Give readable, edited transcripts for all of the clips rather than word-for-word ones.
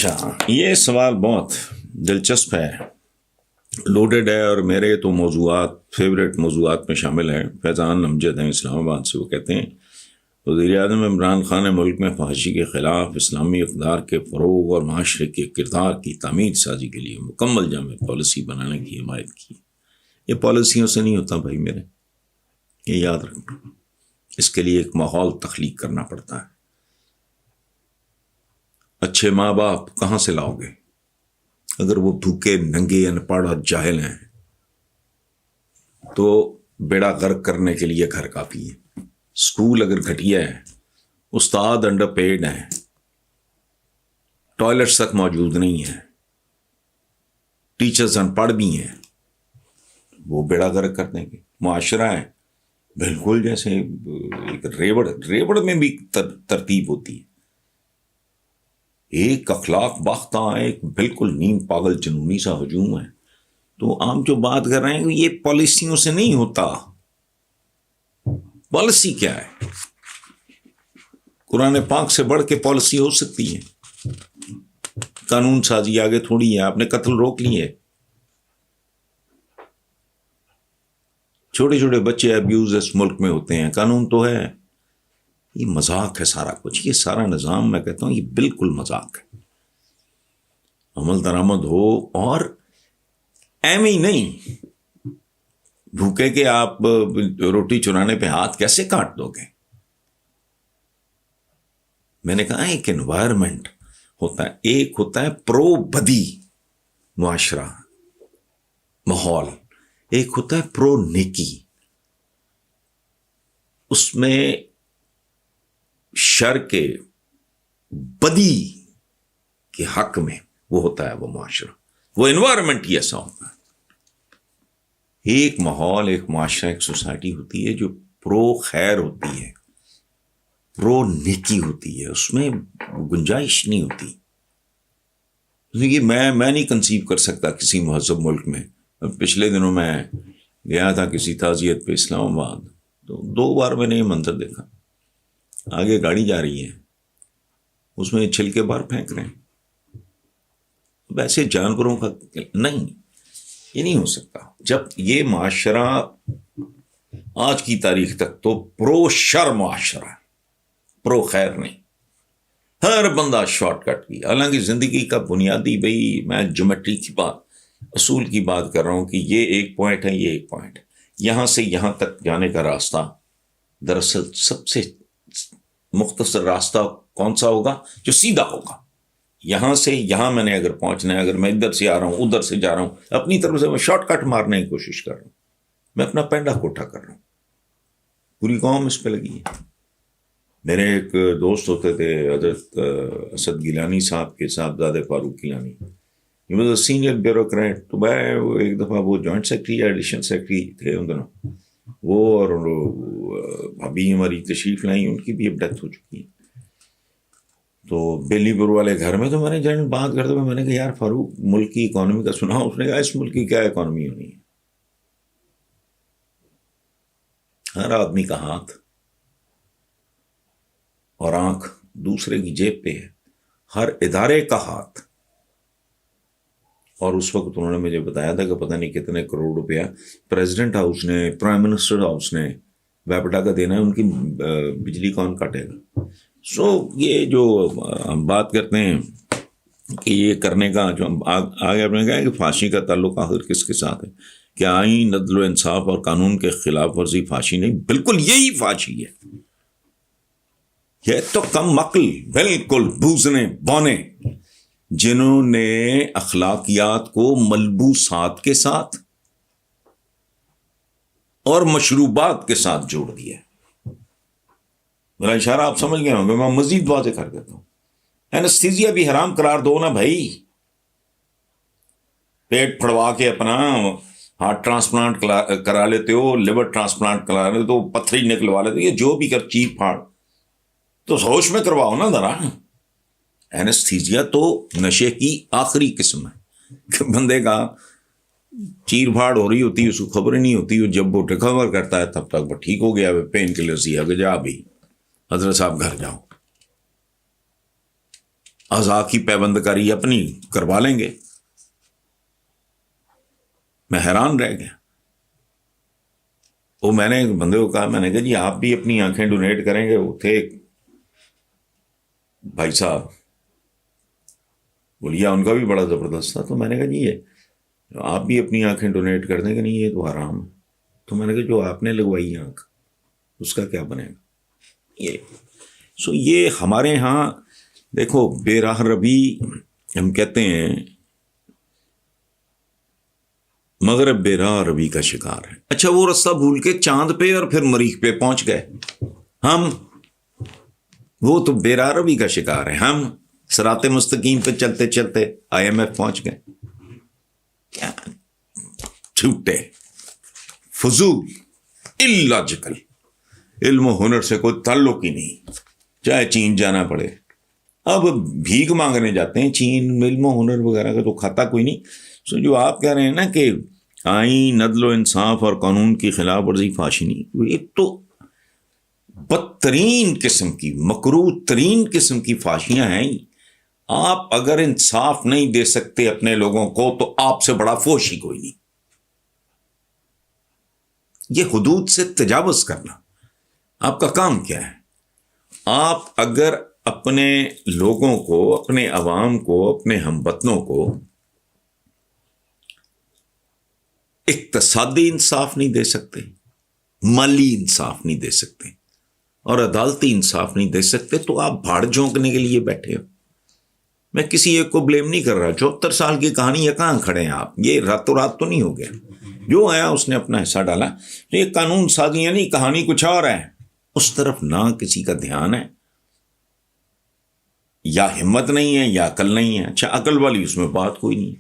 اچھا، یہ سوال بہت دلچسپ ہے، لوڈڈ ہے، اور میرے تو موضوعات فیوریٹ موضوعات میں شامل ہیں۔ فیضان امجد ہیں اسلام آباد سے، وہ کہتے ہیں وزیر اعظم عمران خان نے ملک میں فحاشی کے خلاف اسلامی اقدار کے فروغ اور معاشرے کے کردار کی تعمیر سازی کے لیے مکمل جامع پالیسی بنانے کی حمایت کی۔ یہ پالیسیوں سے نہیں ہوتا بھائی میرے، یہ یاد رکھنا، اس کے لیے ایک ماحول تخلیق کرنا پڑتا ہے۔ اچھے ماں باپ کہاں سے لاؤ گے اگر وہ بھوکے ننگے ان پڑھ اور جاہل ہیں؟ تو بیڑا غرق کرنے کے لیے گھر کافی ہے۔ اسکول اگر گھٹیا ہے، استاد انڈر پیڈ ہیں، ٹوائلٹس تک موجود نہیں ہیں، ٹیچرز ان پڑھ بھی ہیں، وہ بیڑا غرق کر دیں گے۔ معاشرہ ہے بالکل جیسے ایک ریوڑ میں بھی ترتیب ہوتی ہے، ایک اخلاق باختہ، ایک بالکل نیم پاگل جنونی سا ہجوم ہے۔ تو عام جو بات کر رہے ہیں کہ یہ پالیسیوں سے نہیں ہوتا۔ پالیسی کیا ہے؟ قرآن پاک سے بڑھ کے پالیسی ہو سکتی ہے؟ قانون سازی آگے تھوڑی ہے، آپ نے قتل روک لیے، چھوٹے چھوٹے بچے ابیوز اس ملک میں ہوتے ہیں، قانون تو ہے۔ یہ مذاق ہے سارا کچھ، یہ سارا نظام میں کہتا ہوں یہ بالکل مذاق ہے۔ عمل درآمد ہو، اور ایم ہی نہیں بھوکے کہ آپ روٹی چرانے پہ ہاتھ کیسے کاٹ دو گے؟ میں نے کہا ایک انوائرمنٹ ہوتا ہے، ایک ہوتا ہے پرو بدی معاشرہ ماحول، ایک ہوتا ہے پرو نیکی، اس میں شر کے بدی کے حق میں وہ ہوتا ہے وہ معاشرہ، وہ انوائرمنٹ ہی ایسا ہوتا ہے۔ ایک ماحول، ایک معاشرہ، ایک سوسائٹی ہوتی ہے جو پرو خیر ہوتی ہے، پرو نیکی ہوتی ہے، اس میں گنجائش نہیں ہوتی۔ یہ میں نہیں کنسیو کر سکتا کسی مہذب ملک میں۔ پچھلے دنوں میں گیا تھا کسی تعزیت پہ اسلام آباد، تو 2 بار میں نے یہ منظر دیکھا، آگے گاڑی جا رہی ہے، اس میں چھلکے باہر پھینک رہے ہیں۔ ویسے جانوروں کا نہیں، یہ نہیں ہو سکتا۔ جب یہ معاشرہ آج کی تاریخ تک تو پرو شر معاشرہ ہے، پرو خیر نہیں، ہر بندہ شارٹ کٹ کی۔ حالانکہ زندگی کا بنیادی، بھئی میں جیومیٹری کی بات، اصول کی بات کر رہا ہوں کہ یہ ایک پوائنٹ ہے، یہ ایک پوائنٹ ہے، یہاں سے یہاں تک جانے کا راستہ دراصل سب سے مختصر راستہ کون سا ہوگا؟ جو سیدھا ہوگا۔ یہاں سے یہاں میں نے اگر پہنچنا ہے، اگر میں ادھر سے آ رہا ہوں، ادھر سے جا رہا ہوں، اپنی طرف سے میں شارٹ کٹ مارنے کی کوشش کر رہا ہوں، میں اپنا پینڈا کوٹھا کر رہا ہوں، پوری قوم اس پہ لگی ہے۔ میرے ایک دوست ہوتے تھے حضرت اسد گیلانی صاحب کے صاحبزادے Farooq Gilani, he was a senior bureaucrat. تو میں ایک دفعہ وہ جوائنٹ سیکرٹری یا ایڈیشنل سیکرٹری تھے ان دنوں، وہ اور ابھی ہماری تشریف لائیں، ان کی بھی اب ڈیتھ ہو چکی ہے۔ تو بیلی پور والے گھر میں تو میں نے جنرل بات کرتے ہوئے میں نے کہا یار فاروق ملک کی اکانومی کا سنا؟ اس نے کہا اس ملک کی کیا اکانومی ہونی ہے، ہر آدمی کا ہاتھ اور آنکھ دوسرے کی جیب پہ ہے، ہر ادارے کا ہاتھ۔ اور اس وقت انہوں نے مجھے بتایا تھا کہ پتہ نہیں کتنے کروڑ روپیہ پریزیڈنٹ ہاؤس نے، پرائم منسٹر ہاؤس نے ویپٹا کا دینا ہے، ان کی بجلی کون کاٹے گا؟ سو یہ جو ہم بات کرتے ہیں کہ یہ کرنے کا، جو آگے آپ نے کہا کہ پھانسی کا تعلق آخر کس کے ساتھ ہے؟ کہ آئین، عدل و انصاف اور قانون کے خلاف ورزی پھانسی نہیں، بالکل یہی پھانسی ہے۔ یہ تو کم عقل، بالکل بوزنے بونے، جنہوں نے اخلاقیات کو ملبوسات کے ساتھ اور مشروبات کے ساتھ جوڑ دیا۔ میرا اشارہ آپ سمجھ گئے ہوں گے، میں مزید واضح کر دیتا ہوں۔ اینستھیزیا بھی حرام قرار دو نا بھائی، پیٹ پھڑوا کے اپنا ہارٹ ٹرانسپلانٹ کرا لیتے ہو، لیور ٹرانسپلانٹ کرا لیتے ہو، پتھری نکلوا لیتے ہو، یہ جو بھی کر چیر پھاڑ تو ہوش میں کرواؤ نا ذرا۔ اینستھیزیا تو نشے کی آخری قسم ہے کہ بندے کا چیر پھاڑ ہو رہی ہوتی ہے، اس کو خبر نہیں ہوتی، جب وہ ریکور کرتا ہے تب تک وہ ٹھیک ہو گیا، پین کلر سی ہے کہ جا بھی حضرت صاحب گھر جاؤ۔ اعضاء کی پیوند کاری اپنی کروا لیں گے. میں حیران رہ گیا. وہ میں نے ایک بندے کو کہا، میں نے کہا جی آپ بھی اپنی آنکھیں ڈونیٹ کریں گے؟ وہ تھے بھائی صاحب بولیا، ان کا بھی بڑا زبردست تھا. تو میں نے کہا جی یہ آپ بھی اپنی آنکھیں ڈونیٹ کر دیں گے؟ نہیں یہ تو حرام ہے. تو میں نے کہا جو آپ نے لگوائی آنکھ اس کا کیا بنے گا؟ یہ ہمارے ہاں دیکھو بے راہ روی ہم کہتے ہیں، مغرب بے راہ روی کا شکار ہے. اچھا وہ رستہ بھول کے چاند پہ اور پھر مریخ پہ پہنچ گئے ہم، وہ تو بے راہ روی کا شکار ہے. ہم صراط مستقیم پہ چلتے چلتے IMF پہنچ گئے. کیا جھوٹے، فضول، اللاجیکل. علم و ہنر سے کوئی تعلق ہی نہیں، چاہے چین جانا پڑے. اب بھیک مانگنے جاتے ہیں چین، علم و ہنر وغیرہ کا تو کھاتا کوئی نہیں. سو جو آپ کہہ رہے ہیں نا کہ آئین، عدل و انصاف اور قانون کی خلاف ورزی فحاشی نہیں، یہ تو بدترین قسم کی، مکروہ ترین قسم کی فحاشیاں ہیں. آپ اگر انصاف نہیں دے سکتے اپنے لوگوں کو تو آپ سے بڑا فحش ہی کوئی نہیں. یہ حدود سے تجاوز کرنا آپ کا کام کیا ہے؟ آپ اگر اپنے لوگوں کو، اپنے عوام کو، اپنے ہم وطنوں کو اقتصادی انصاف نہیں دے سکتے، مالی انصاف نہیں دے سکتے اور عدالتی انصاف نہیں دے سکتے تو آپ بھاڑ جھونکنے کے لیے بیٹھے ہو. میں کسی ایک کو بلیم نہیں کر رہا. 74 سال کی کہانی ہے، کہاں کھڑے ہیں آپ؟ یہ راتوں رات تو نہیں ہو گیا. جو آیا اس نے اپنا حصہ ڈالا. یہ قانون سازیاں نہیں، کہانی کچھ اور ہے. اس طرف نہ کسی کا دھیان ہے، یا ہمت نہیں ہے یا عقل نہیں ہے. اچھا عقل والی اس میں بات کوئی نہیں.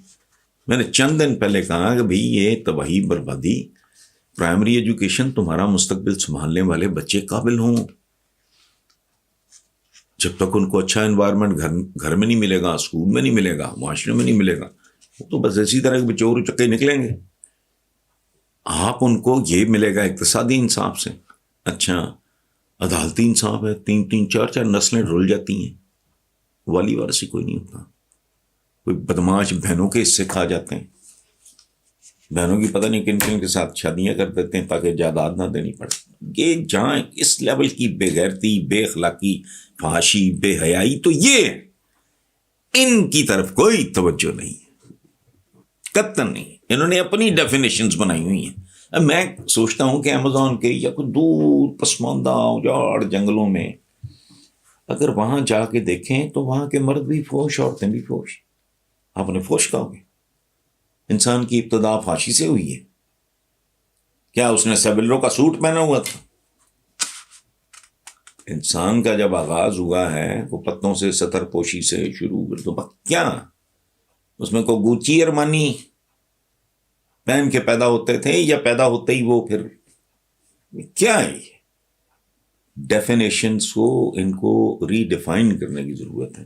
میں نے چند دن پہلے کہا کہ بھئی یہ تباہی بربادی، پرائمری ایجوکیشن تمہارا مستقبل سنبھالنے والے بچے قابل ہوں. جب تک ان کو اچھا انوائرمنٹ گھر میں نہیں ملے گا، اسکول میں نہیں ملے گا، معاشرے میں نہیں ملے گا، وہ تو بس اسی طرح کے چور چکے نکلیں گے. آپ ان کو یہ ملے گا اقتصادی انصاف سے. اچھا عدالتی انصاف ہے، 3 4 نسلیں رل جاتی ہیں، والی وارثی کوئی نہیں ہوتا. کوئی بدماش بہنوں کے حصے کھا جاتے ہیں، بہنوں کی پتہ نہیں کن کن کے ساتھ شادیاں کر دیتے ہیں تاکہ جائیداد نہ دینی پڑے. یہ جہاں اس لیول کی بے غیرتی، بے اخلاقی، فحاشی، بے حیائی، تو یہ ان کی طرف کوئی توجہ نہیں، قطعاً نہیں. انہوں نے اپنی ڈیفینیشنز بنائی ہوئی ہیں. اب میں سوچتا ہوں کہ امیزون کے یا کوئی دور پسماندہ اجاڑ جنگلوں میں اگر وہاں جا کے دیکھیں تو وہاں کے مرد بھی فحش، عورتیں بھی فحش. آپ نے فحش کہا گے؟ انسان کی ابتدا فحاشی سے ہوئی ہے. کیا اس نے سیبلرو کا سوٹ پہنا ہوا تھا؟ انسان کا جب آغاز ہوا ہے وہ پتوں سے، ستر پوشی سے شروع کر دو. کیا اس میں کوئی گوچی ارمانی پہن کے پیدا ہوتے تھے یا پیدا ہوتے ہی وہ پھر کیا ہے؟ ڈیفینیشنز کو ان کو ری ڈیفائن کرنے کی ضرورت ہے.